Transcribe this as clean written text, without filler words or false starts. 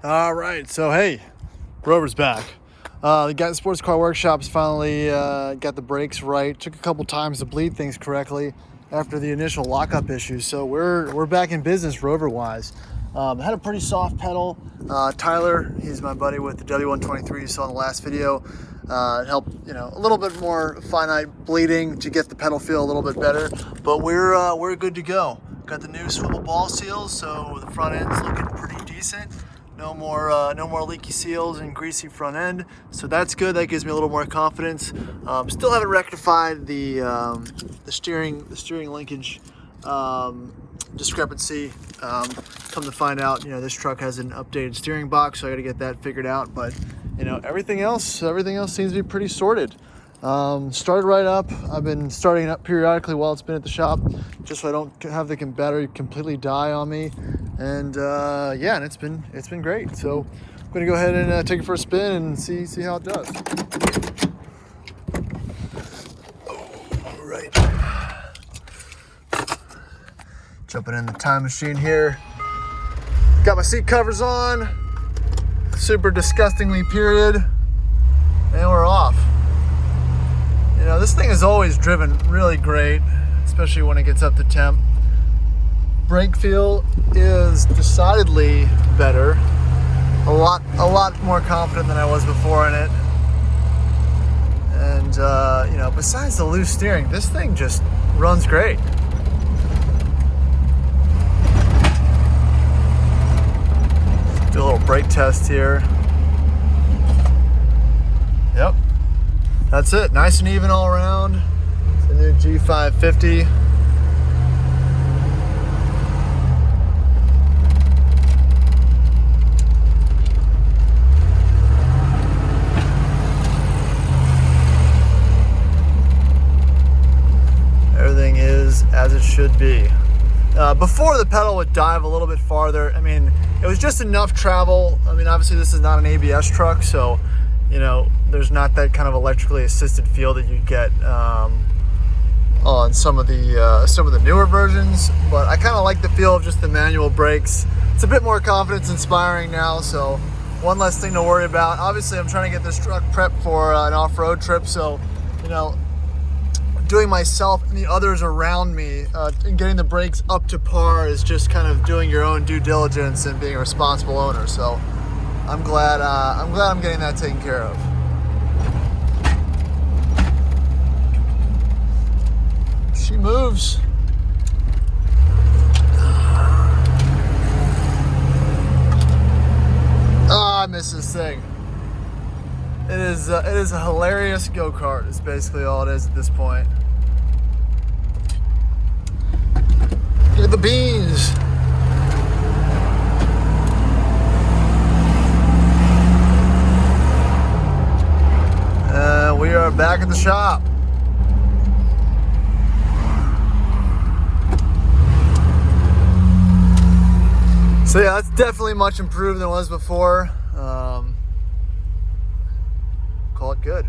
All right, so hey, Rover's back. The guy at the Sports Car Workshop's finally got the brakes right. Took a couple times to bleed things correctly after the initial lockup issues. So we're back in business Rover-wise. Had a pretty soft pedal. Tyler, he's my buddy with the W123 you saw in the last video. Helped, a little bit more finite bleeding to get the pedal feel a little bit better. But we're good to go. Got the new swivel ball seals, so the front end's looking pretty decent. No more leaky seals and greasy front end, so that's good. That gives me a little more confidence. Still haven't rectified the steering linkage discrepancy. Come to find out, this truck has an updated steering box, so I got to get that figured out. But everything else seems to be pretty sorted. Started right up. I've been starting it up periodically while it's been at the shop, just so I don't have the battery completely die on me. And yeah, and it's been great. So I'm gonna go ahead and take it for a spin and see how it does. All right, jumping in the time machine here. Got my seat covers on, super disgustingly period, and we're off. This thing is always driven really great, especially when it gets up to temp. Brake feel is decidedly better. A lot more confident than I was before in it. And besides the loose steering, this thing just runs great. Do a little brake test here. Yep. That's it, nice and even all around. It's a new G550. Everything is as it should be. Before the pedal would dive a little bit farther, it was just enough travel. Obviously this is not an ABS truck, so there's not that kind of electrically assisted feel that you get on some of the newer versions. But I kind of like the feel of just the manual brakes. It's a bit more confidence inspiring now, so one less thing to worry about. Obviously, I'm trying to get this truck prepped for an off-road trip, so doing myself and the others around me and getting the brakes up to par is just kind of doing your own due diligence and being a responsible owner. So I'm glad I'm getting that taken care of. She moves. Oh, I miss this thing. It is a hilarious go-kart. Is basically all it is at this point. Look at the beans. We are back at the shop. So yeah, that's definitely much improved than it was before. Call it good.